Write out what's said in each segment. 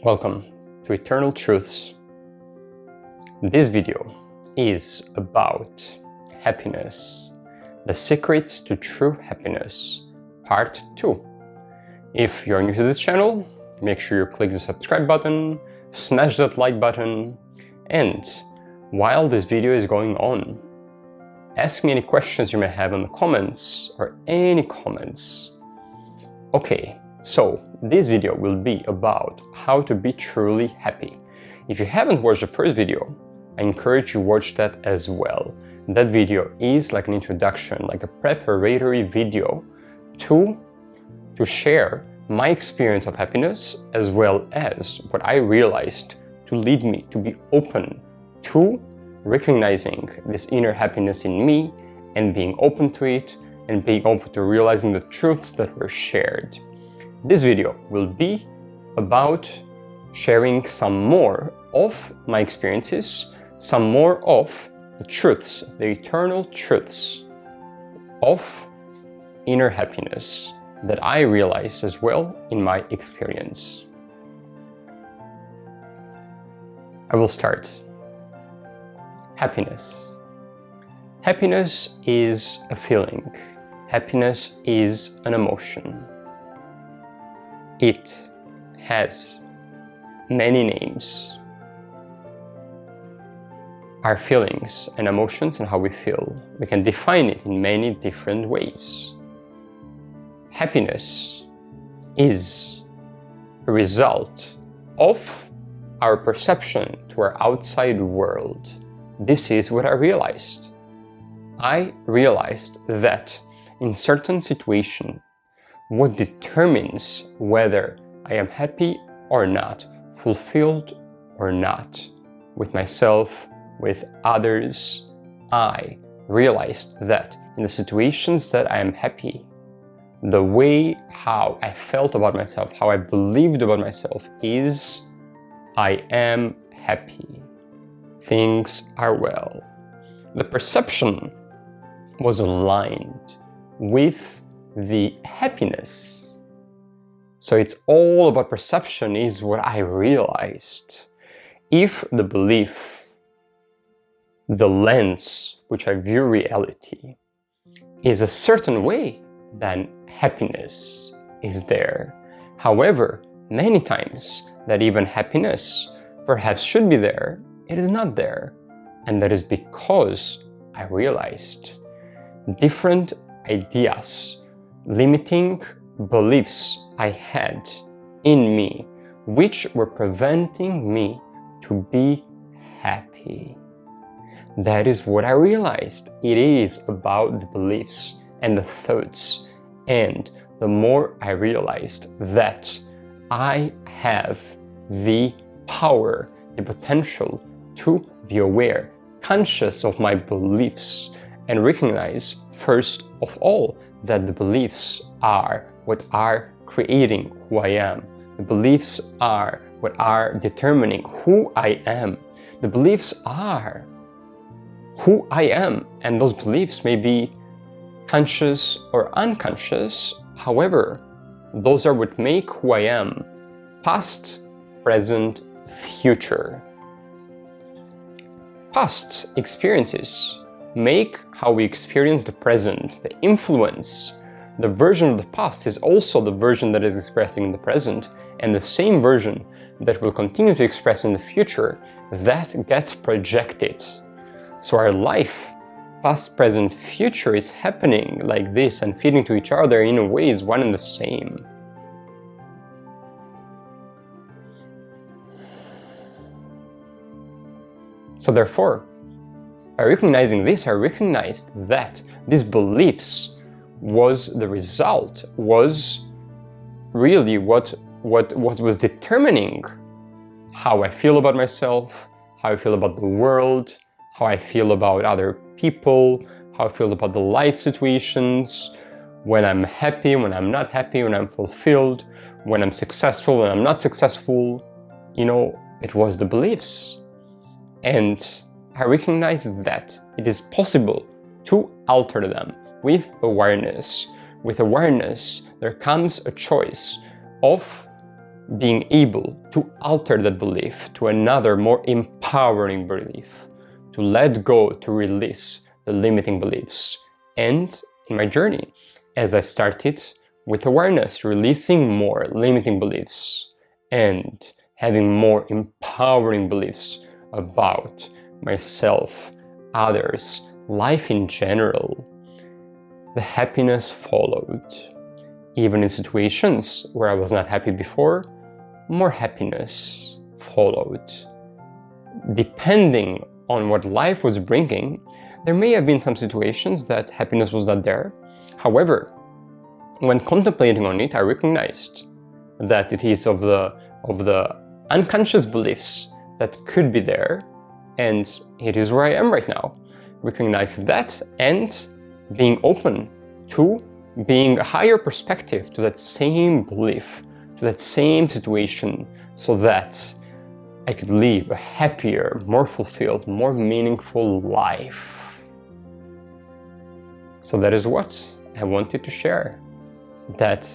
Welcome to Eternal Truths. This video is about happiness, the secrets to true happiness, part 2. If you're new to this channel, make sure you click the subscribe button, smash that like button, and while this video is going on, ask me any questions you may have in the comments or any comments. Okay. So, this video will be about how to be truly happy. If you haven't watched the first video, I encourage you to watch that as well. That video is like an introduction, like a preparatory video to share my experience of happiness as well as what I realized to lead me to be open to recognizing this inner happiness in me and being open to it and being open to realizing the truths that were shared. This video will be about sharing some more of my experiences, some more of the truths, the eternal truths of inner happiness that I realized as well in my experience. I will start. Happiness. Happiness is a feeling. Happiness is an emotion. It has many names. Our feelings and emotions and how we feel, we can define it in many different ways. Happiness is a result of our perception to our outside world. This is what I realized. I realized that in certain situations, what determines whether I am happy or not, fulfilled or not, with myself, with others, I realized that in the situations that I am happy, the way how I felt about myself, how I believed about myself is, I am happy. Things are well. The perception was aligned with the happiness. So it's all about perception is what I realized. If the belief, the lens which I view reality is a certain way, then happiness is there. However, many times that even happiness perhaps should be there, it is not there. And that is because I realized different ideas, limiting beliefs I had in me, which were preventing me to be happy. That is what I realized. It is about the beliefs and the thoughts. And the more I realized that I have the power, the potential to be aware, conscious of my beliefs, and recognize, first of all, that the beliefs are what are creating who I am. The beliefs are what are determining who I am. The beliefs are who I am, and those beliefs may be conscious or unconscious. However, those are what make who I am, past, present, future. Past experiences make how we experience the present, the influence. The version of the past is also the version that is expressing in the present, and the same version that will continue to express in the future, that gets projected. So our life, past, present, future, is happening like this and feeding to each other in a way is one and the same. So therefore, by recognizing this, I recognized that these beliefs was the result, was really what was determining how I feel about myself, how I feel about the world, how I feel about other people, how I feel about the life situations, when I'm happy, when I'm not happy, when I'm fulfilled, when I'm successful, when I'm not successful. You know, it was the beliefs. And I recognize that it is possible to alter them with awareness. With awareness, there comes a choice of being able to alter that belief to another more empowering belief, to let go, to release the limiting beliefs. And in my journey, as I started with awareness, releasing more limiting beliefs and having more empowering beliefs about myself, others, life in general, the happiness followed. Even in situations where I was not happy before, more happiness followed. Depending on what life was bringing, there may have been some situations that happiness was not there. However, when contemplating on it, I recognized that it is of the unconscious beliefs that could be there, and it is where I am right now. Recognize that and being open to being a higher perspective to that same belief, to that same situation, so that I could live a happier, more fulfilled, more meaningful life. So that is what I wanted to share. That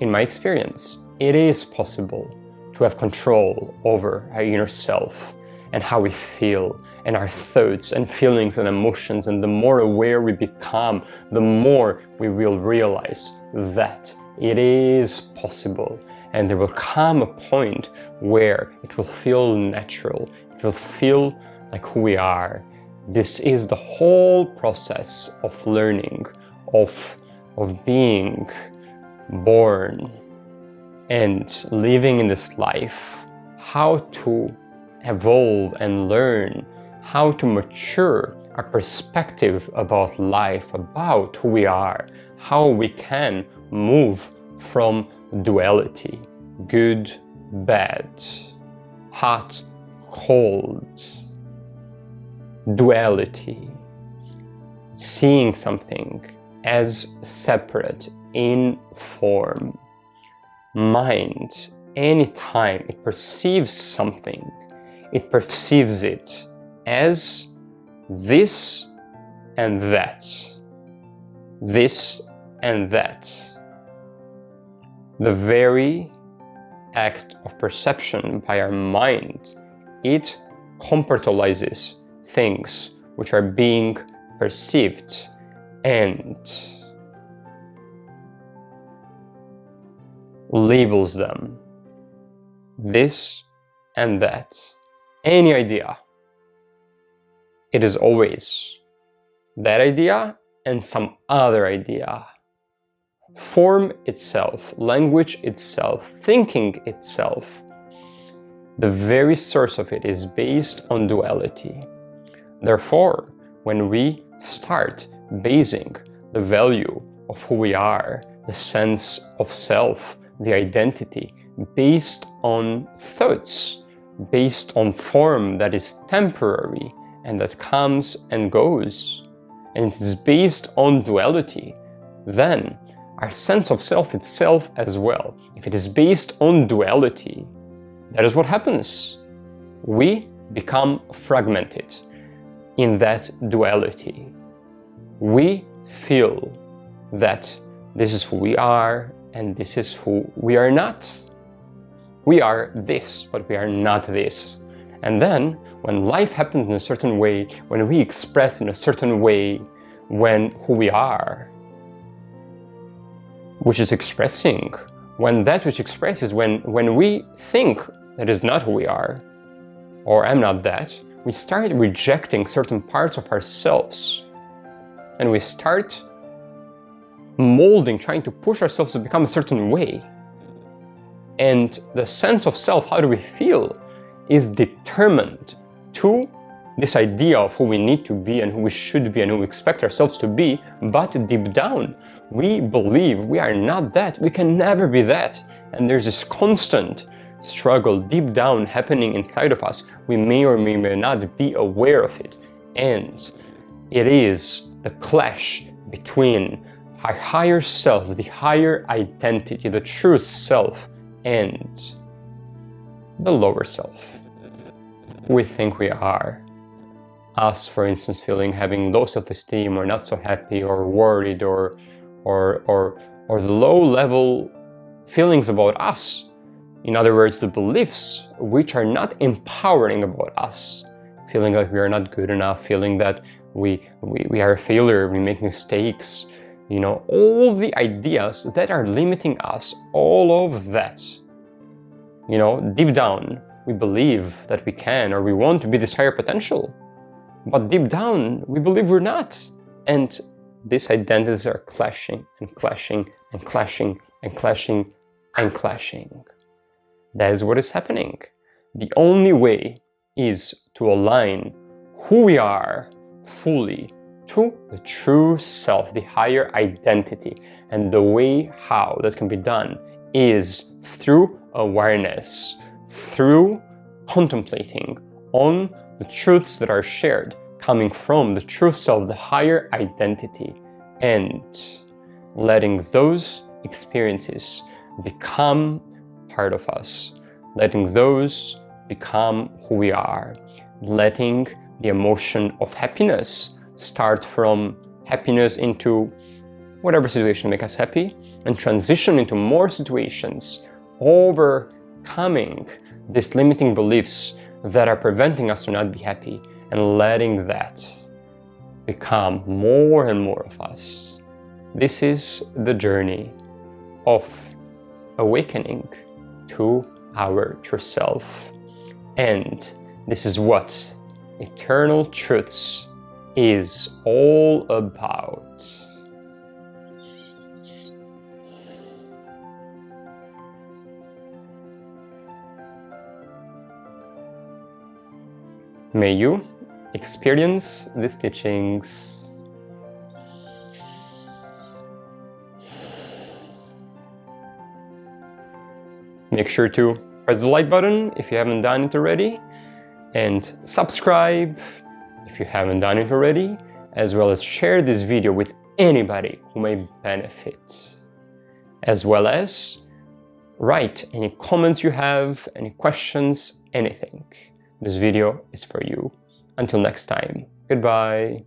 in my experience, it is possible to have control over our inner self and how we feel and our thoughts and feelings and emotions. And the more aware we become, the more we will realize that it is possible. And there will come a point where it will feel natural. It will feel like who we are. This is the whole process of learning, of being born and living in this life, how to evolve and learn, how to mature our perspective about life, about who we are, how we can move from duality, good, bad, hot, cold, duality, seeing something as separate in form. Mind, anytime it perceives something, it perceives it as this and that, this and that. The very act of perception by our mind, it compartmentalizes things which are being perceived and labels them, this and that. Any idea, it is always that idea and some other idea. Form itself, language itself, thinking itself, the very source of it is based on duality. Therefore, when we start basing the value of who we are, the sense of self, the identity, based on thoughts, based on form that is temporary and that comes and goes, and it is based on duality, then our sense of self itself as well, if it is based on duality, that is what happens. We become fragmented in that duality. We feel that this is who we are and this is who we are not. We are this, but we are not this. And then, when life happens in a certain way, when we express in a certain way, when who we are, which is expressing, when that which expresses, when we think that is not who we are, or I'm not that, we start rejecting certain parts of ourselves. And we start molding, trying to push ourselves to become a certain way. And the sense of self, how do we feel, is determined to this idea of who we need to be and who we should be and who we expect ourselves to be. But deep down, we believe we are not that. We can never be that. And there's this constant struggle deep down happening inside of us. We may or may not be aware of it. And it is the clash between our higher self, the higher identity, the true self, and the lower self. We think we are. Us, for instance, having low self-esteem or not so happy or worried or the low level feelings about us In other words, the beliefs which are not empowering about us, feeling like we are not good enough, feeling that we are a failure, we make mistakes, you know, all the ideas that are limiting us, all of that. You know, deep down, we believe that we can or we want to be this higher potential. But deep down, we believe we're not. And these identities are clashing and clashing and clashing and clashing and clashing. That is what is happening. The only way is to align who we are fully to the true self, the higher identity. And the way how that can be done is through awareness, through contemplating on the truths that are shared, coming from the true self, the higher identity, and letting those experiences become part of us, letting those become who we are, letting the emotion of happiness start from happiness into whatever situation makes us happy and transition into more situations, overcoming these limiting beliefs that are preventing us to not be happy and letting that become more and more of us. This is the journey of awakening to our true self. And this is what Eternal Truths is all about. May you experience these teachings. Make sure to press the like button if you haven't done it already, and subscribe if you haven't done it already, as well as share this video with anybody who may benefit, as well as write any comments you have, any questions, anything. This video is for you. Until next time, goodbye.